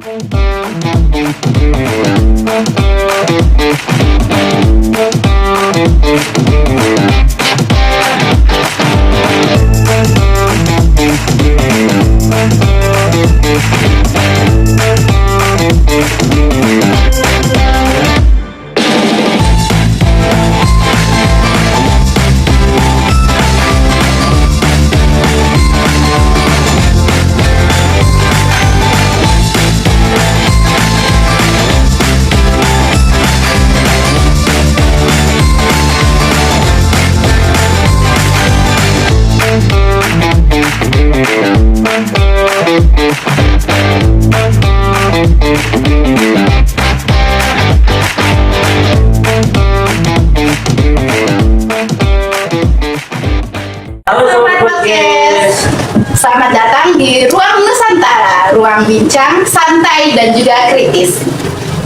Sobat Podcast, selamat datang di Ruang Nusantara, ruang bincang, santai, dan juga kritis.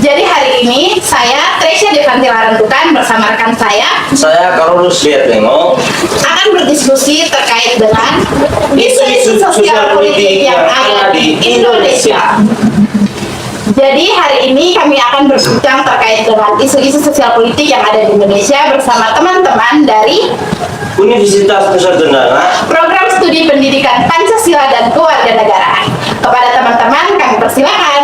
Jadi hari ini saya, Tresya Devanti Larantukan, bersama rekan saya Carolus Liatlengo, akan berdiskusi terkait dengan isu-isu sosial politik yang ada di Indonesia. Jadi hari ini kami akan berbincang terkait dengan isu-isu sosial politik yang ada di Indonesia bersama teman-teman dari Universitas Nusa Tenggara, Program Studi Pendidikan Pancasila dan Kewarganegaraan. Kepada teman-teman kami persilakan.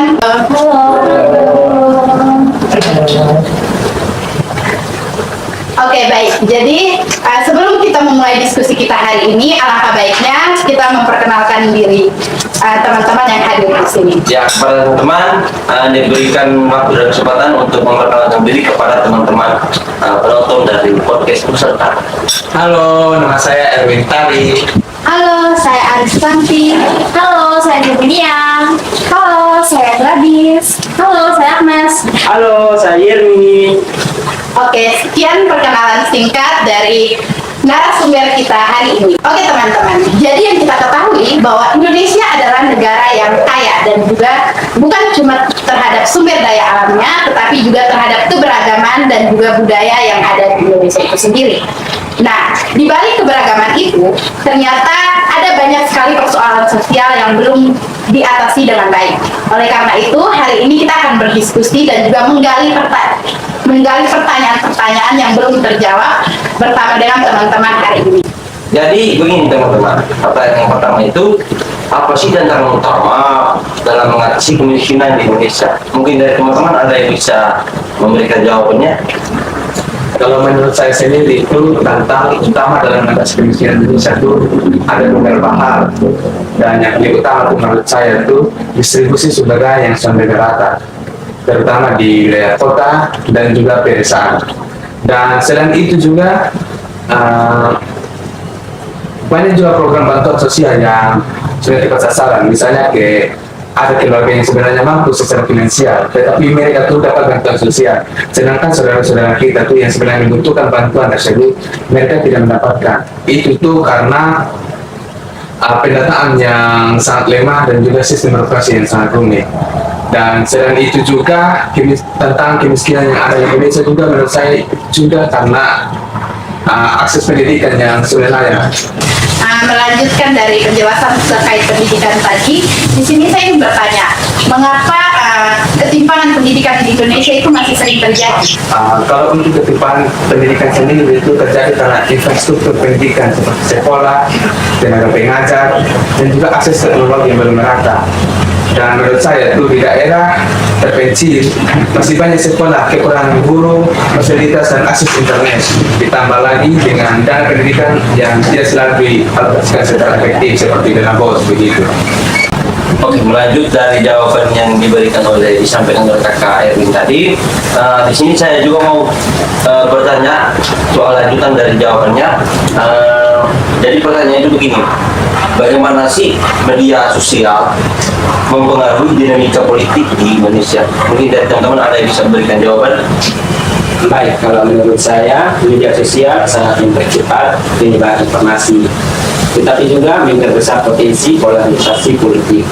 Oke, baik. Jadi sebelum kita memulai diskusi kita hari ini, alangkah baiknya kita memperkenalkan diri teman-teman yang hadir di sini. ya kepada teman-teman diberikan waktu dan kesempatan untuk memperkenalkan diri kepada teman-teman penonton dari podcast peserta. Halo, nama saya Erwin Tari. Halo, saya Aris Santi. Halo, saya Jubinia. Halo, saya Gladys. Halo, saya Agnes. Halo, saya Yermi. Oke, sekian perkenalan singkat dari narasumber kita hari ini. Oke teman-teman, jadi yang kita ketahui bahwa Indonesia adalah negara yang kaya dan juga bukan cuma terhadap sumber daya alamnya, tetapi juga terhadap keberagaman dan juga budaya yang ada di Indonesia itu sendiri. Nah, di balik keberagaman itu, ternyata ada banyak sekali persoalan sosial yang belum diatasi dengan baik. Oleh karena itu, hari ini kita akan berdiskusi dan juga menggali pertanyaan-pertanyaan yang belum terjawab bersama dengan teman-teman hari ini. Jadi begini teman-teman, pertanyaan yang pertama itu apa sih tantangan utama dalam mengatasi kemiskinan di Indonesia? Mungkin dari teman-teman ada yang bisa memberikan jawabannya. Kalau menurut saya sendiri itu tantangan utama dalam mengatasi kemiskinan Indonesia itu ada beberapa hal. Dan yang paling utama menurut saya itu distribusi sumber daya yang sudah rata, terutama di wilayah kota dan juga pedesaan. Dan selain itu juga banyak juga program bantuan sosial yang sudah tepat sasaran, misalnya ada keluarga yang sebenarnya mampu secara finansial, tetapi mereka tuh dapat bantuan sosial, sedangkan saudara-saudara kita tuh yang sebenarnya membutuhkan bantuan tersebut, mereka tidak mendapatkan. Itu tuh karena pendataan yang sangat lemah dan juga sistem birokrasi yang sangat rumit. Dan selain itu juga tentang kemiskinan yang ada di Indonesia juga menurut saya juga karena akses pendidikan yang sudah layak. Melanjutkan dari penjelasan terkait pendidikan tadi, di sini saya ingin bertanya, mengapa ketimpangan pendidikan di Indonesia itu masih sering terjadi? Kalau untuk ketimpangan pendidikan sendiri itu terjadi karena infrastruktur pendidikan seperti sekolah, tenaga pengajar, dan juga akses teknologi yang belum merata. Dan menurut saya itu di daerah terpencil masih banyak sekolah kekurangan guru, fasilitas dan akses internet. Ditambah lagi dengan dana pendidikan yang tidak selalu dialokasikan secara efektif seperti dana BOS begitu. Oke, melanjut dari jawaban yang disampaikan oleh Kakak Erwin tadi, di sini saya juga mau bertanya soal lanjutan dari jawabannya. Jadi pertanyaannya itu begini, bagaimana sih media sosial mempengaruhi dinamika politik di Indonesia? Mungkin dari teman-teman ada yang bisa memberikan jawaban. Baik, kalau menurut saya media sosial sangat mempercepat penyebaran informasi, tetapi juga memperbesar potensi polarisasi politik.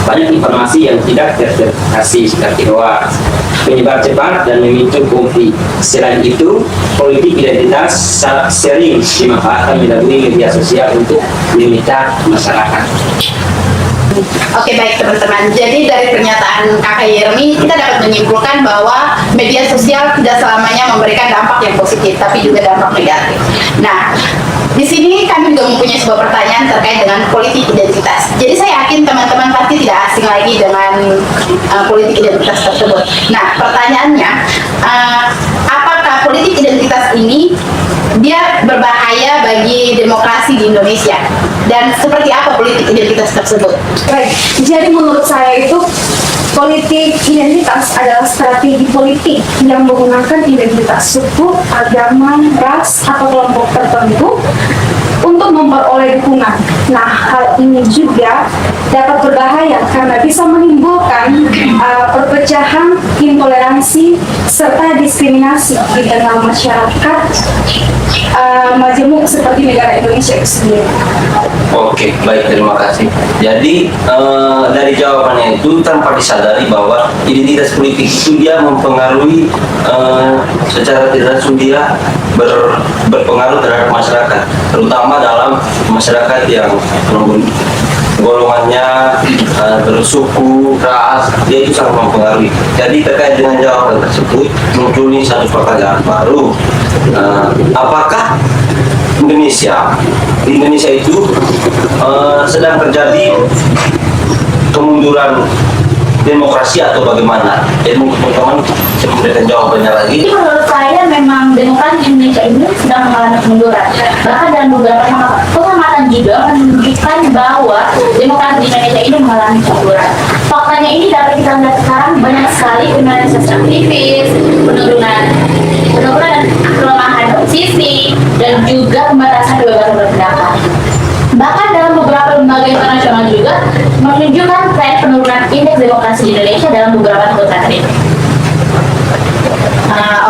Banyak informasi yang tidak terverifikasi seperti hoax, menyebar cepat dan memicu konflik. Selain itu, politik identitas sering dimanfaatkan melalui media sosial untuk memikat masyarakat. Oke, baik teman-teman. Jadi dari pernyataan Kakak Yermi, kita dapat menyimpulkan bahwa media sosial tidak selamanya memberikan dampak yang positif, tapi juga dampak negatif. Nah, di sini kami juga mempunyai sebuah pertanyaan terkait dengan politik identitas. Jadi saya yakin teman-teman pasti tidak asing lagi dengan politik identitas tersebut. Nah, pertanyaannya, apakah politik identitas ini dia berbahaya bagi demokrasi di Indonesia? Dan seperti apa politik identitas tersebut? Baik, jadi menurut saya itu politik identitas adalah strategi politik yang menggunakan identitas suku, agama, ras, atau kelompok tertentu untuk memperoleh dukungan. Nah, hal ini juga dapat berbahaya karena bisa menimbulkan perpecahan, intoleransi, serta diskriminasi di tengah masyarakat majemuk seperti negara Indonesia itu sendiri. Oke, baik, terima kasih. Jadi dari jawabannya itu tanpa disadari bahwa identitas politik itu dia mempengaruhi secara tidak langsung dia berpengaruh terhadap masyarakat, terutama dalam masyarakat yang golongannya bersuku, ras, dia itu sangat mempengaruhi. Jadi terkait dengan jawaban tersebut muncul nih satu pertanyaan baru. Apakah di Indonesia itu sedang terjadi kemunduran demokrasi atau bagaimana? Jadi mungkin teman-teman bisa memberikan jawabannya lagi. Jadi menurut saya memang demokrasi di Indonesia ini sedang mengalami kemunduran. Bahkan dalam beberapa pengamatan juga menunjukkan bahwa demokrasi di Indonesia ini mengalami kemunduran. Faktanya ini dapat kita lihat sekarang banyak sekali kriminalisasi aktivis, penurunan kelemahan oposisi, dan juga pembatasan kebebasan berpendapat. Bahkan dalam beberapa lembaga internasional juga menunjukkan tren penurunan indeks demokrasi di Indonesia dalam beberapa tahun terakhir ini.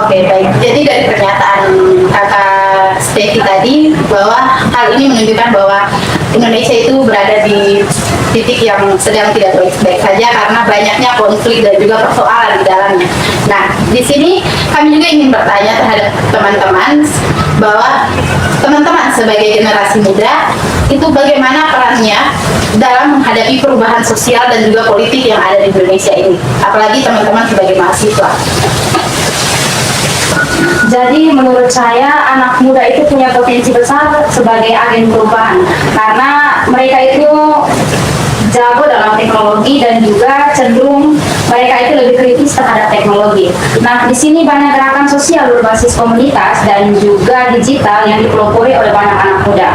Oke, baik. Jadi dari pernyataan Kakak Stevi tadi bahwa hal ini menunjukkan bahwa Indonesia itu berada di titik yang sedang tidak baik-baik saja karena banyaknya konflik dan juga persoalan di dalamnya. Nah, di sini kami juga ingin bertanya terhadap teman-teman bahwa teman-teman sebagai generasi muda itu bagaimana perannya dalam menghadapi perubahan sosial dan juga politik yang ada di Indonesia ini, apalagi teman-teman sebagai mahasiswa. Jadi menurut saya anak muda itu punya potensi besar sebagai agen perubahan karena mereka itu jago dalam teknologi dan juga cenderung mereka itu lebih kritis terhadap teknologi. Nah, di sini banyak gerakan sosial berbasis komunitas dan juga digital yang dipelopori oleh banyak anak muda.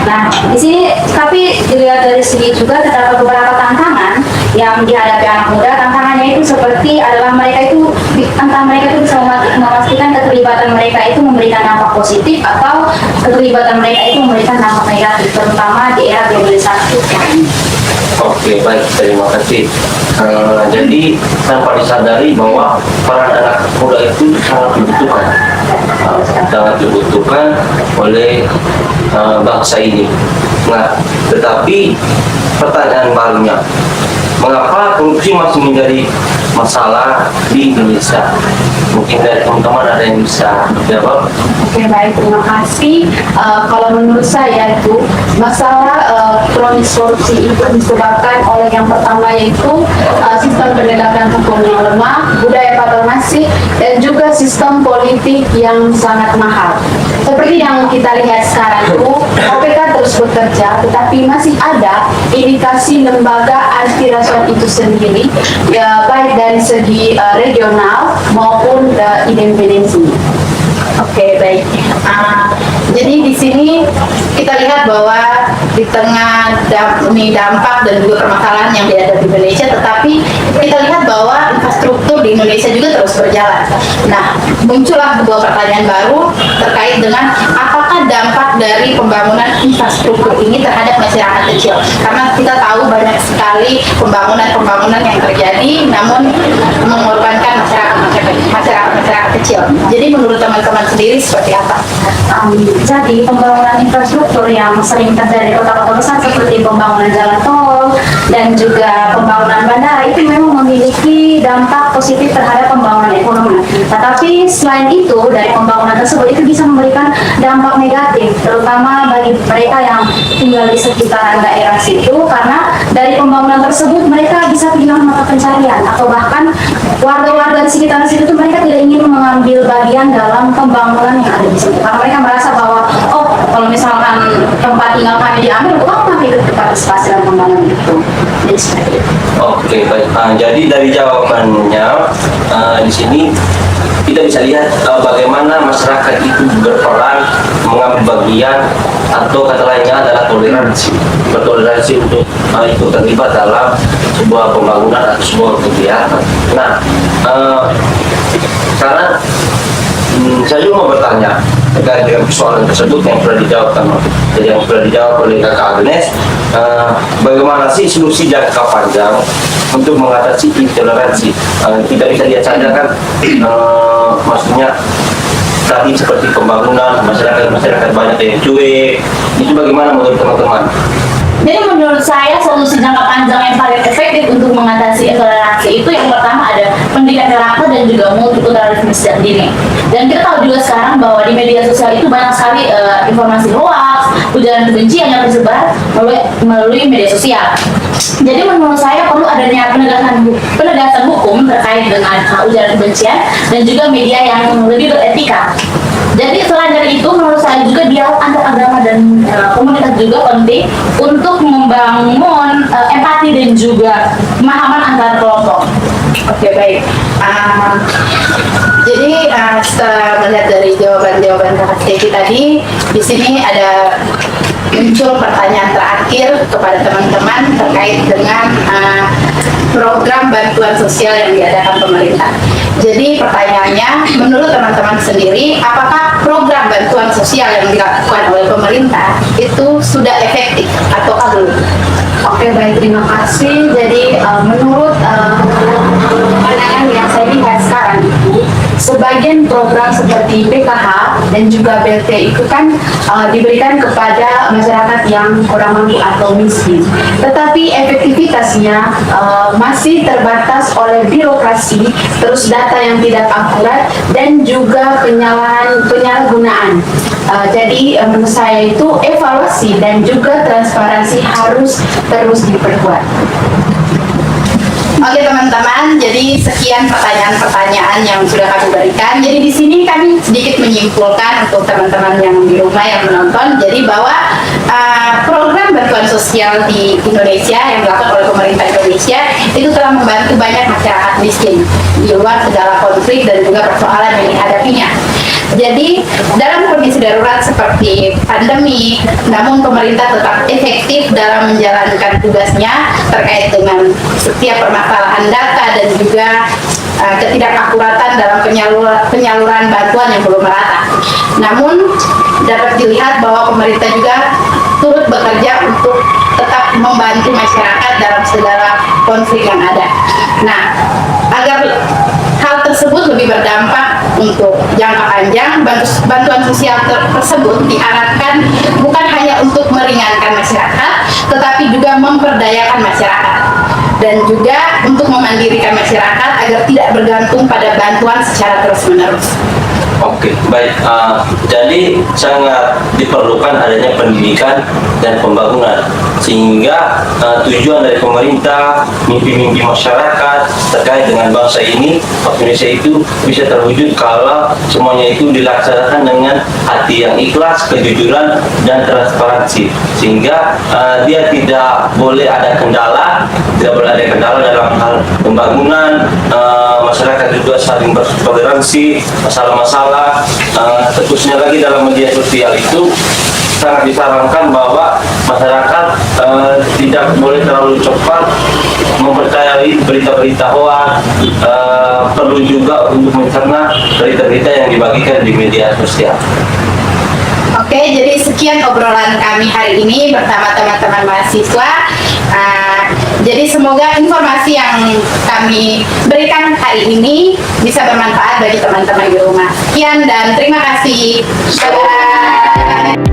Nah, di sini tapi dilihat dari segi juga terdapat beberapa tantangan yang dihadapi anak muda. Tantangannya itu seperti adalah mereka itu entah mereka itu bisa memastikan keterlibatan mereka itu memberikan dampak positif atau keterlibatan mereka itu memberikan dampak negatif, terutama di era globalisasi. Oke, baik, terima kasih. Jadi tanpa disadari bahwa peran anak muda itu sangat dibutuhkan oleh bangsa ini. Nah, tetapi pertanyaan barunya, mengapa korupsi masih menjadi masalah di Indonesia? Mungkin dari teman-teman ada yang bisa jawab. Oke, baik, terima kasih. Kalau menurut saya itu masalah kronis korupsi itu disebabkan oleh yang pertama yaitu sistem penegakan hukum yang lemah, budaya patronasi, dan juga sistem politik yang sangat mahal. Seperti yang kita lihat sekarang itu, KPK terus bekerja, tetapi masih ada indikasi lembaga anti rasuah itu sendiri, ya baik dari segi regional maupun independensi. Oke, baik. Jadi di sini kita lihat bahwa di tengah dampak dan juga permasalahan yang ada di Indonesia, tetapi kita lihat bahwa infrastruktur di Indonesia juga terus berjalan. Nah, muncullah sebuah pertanyaan baru terkait dengan apakah dampak dari pembangunan infrastruktur ini terhadap masyarakat kecil. Karena kita tahu banyak sekali pembangunan yang terjadi, namun mengorbankan masyarakat masyarakat kecil. Jadi menurut teman-teman sendiri seperti apa? Jadi pembangunan infrastruktur yang sering terjadi di kota-kota besar seperti pembangunan jalan tol dan juga pembangunan bandara itu memang memiliki dampak positif terhadap pembangunan ekonomi. Tetapi selain itu dari pembangunan tersebut itu bisa memberikan dampak negatif, terutama bagi mereka yang tinggal di sekitaran daerah situ, karena dari pembangunan tersebut mereka bisa kehilangan mata pencarian atau bahkan warga-warga di sekitaran situ itu mereka tidak ingin mengambil bagian dalam pembangunan yang ada di situ karena mereka merasa bahwa kalau misalkan tempat tinggal kami diambil, kami ikut berpartisipasi dalam pembangunan itu. Jadi seperti itu. Oke, baik. Jadi dari jawabannya di sini kita bisa lihat bagaimana masyarakat itu berperan mengambil bagian atau kata lainnya adalah toleransi, bertoleransi untuk ikut terlibat dalam sebuah pembangunan atau sebuah kegiatan. Nah, sekarang saya juga mau bertanya terkait dengan persoalan tersebut yang sudah dijawab oleh Kakak Agnes. Bagaimana sih solusi jangka panjang untuk mengatasi intoleransi? Kita bisa lihat saja kan, maksudnya tadi seperti pembangunan masyarakat banyak yang cuek. Itu bagaimana menurut teman-teman? Jadi menurut saya solusi jangka panjang yang paling efektif untuk mengatasi intoleransi itu yang pertama ada pendidikan karakter dan juga multikulturalisme sejak dini. Dan kita tahu juga sekarang bahwa di media sosial itu banyak sekali informasi hoax, ujaran kebencian yang tersebar melalui media sosial. Jadi menurut saya perlu adanya penegasan hukum terkait dengan ujaran kebencian dan juga media yang lebih beretika. Jadi selain dari itu, menurut saya juga dialog antar agama dan komunitas juga penting untuk membangun empati dan juga pemahaman antar kelompok. Oke, baik. Jadi setelah melihat dari jawaban-jawaban Kakak Stevie tadi, di sini ada muncul pertanyaan terakhir kepada teman-teman terkait dengan program bantuan sosial yang diadakan pemerintah. Jadi pertanyaannya, menurut teman-teman sendiri, apakah program bantuan sosial yang dilakukan oleh pemerintah itu sudah efektif atau belum? Oke, baik, terima kasih. Jadi menurut pandangan yang saya lihat sekarang itu, sebagian program seperti PKH dan juga BLT itu kan diberikan kepada masyarakat yang kurang mampu atau miskin. Tetapi efektivitasnya masih terbatas oleh birokrasi, terus data yang tidak akurat dan juga penyalahgunaan. Jadi menurut saya itu evaluasi dan juga transparansi harus terus diperkuat. Oke teman-teman, jadi sekian pertanyaan-pertanyaan yang sudah kami berikan. Jadi di sini kami sedikit menyimpulkan untuk teman-teman yang di rumah yang menonton, jadi bahwa program bantuan sosial di Indonesia yang dilakukan oleh pemerintah Indonesia itu telah membantu banyak masyarakat miskin di luar segala konflik dan juga persoalan yang dihadapinya. Jadi dalam kondisi darurat seperti pandemi, namun pemerintah tetap efektif dalam menjalankan tugasnya terkait dengan setiap permasalahan data dan juga ketidakakuratan dalam penyaluran bantuan yang belum merata. Namun dapat dilihat bahwa pemerintah juga turut bekerja untuk tetap membantu masyarakat dalam segala konflik yang ada. Nah, agar hal tersebut lebih berdampak untuk jangka panjang, bantuan sosial tersebut diharapkan bukan hanya untuk meringankan masyarakat, tetapi juga memperdayakan masyarakat dan juga untuk memandirikan masyarakat agar tidak bergantung pada bantuan secara terus-menerus. Oke, baik. Jadi sangat diperlukan adanya pendidikan dan pembangunan sehingga tujuan dari pemerintah, mimpi-mimpi masyarakat terkait dengan bangsa ini, Indonesia itu bisa terwujud kalau semuanya itu dilaksanakan dengan hati yang ikhlas, kejujuran dan transparansi, sehingga dia tidak boleh ada kendala, dalam hal pembangunan. Masyarakat juga saling bertoleransi masalah-masalah. Khususnya lagi dalam media sosial itu sangat disarankan bahwa masyarakat tidak boleh terlalu cepat mempercayai berita-berita hoax. Perlu juga untuk mencerna berita-berita yang dibagikan di media sosial. Oke, jadi sekian obrolan kami hari ini bersama teman-teman mahasiswa. Jadi semoga informasi yang kami berikan hari ini bisa bermanfaat bagi teman-teman di rumah. Sekian dan terima kasih. Bye.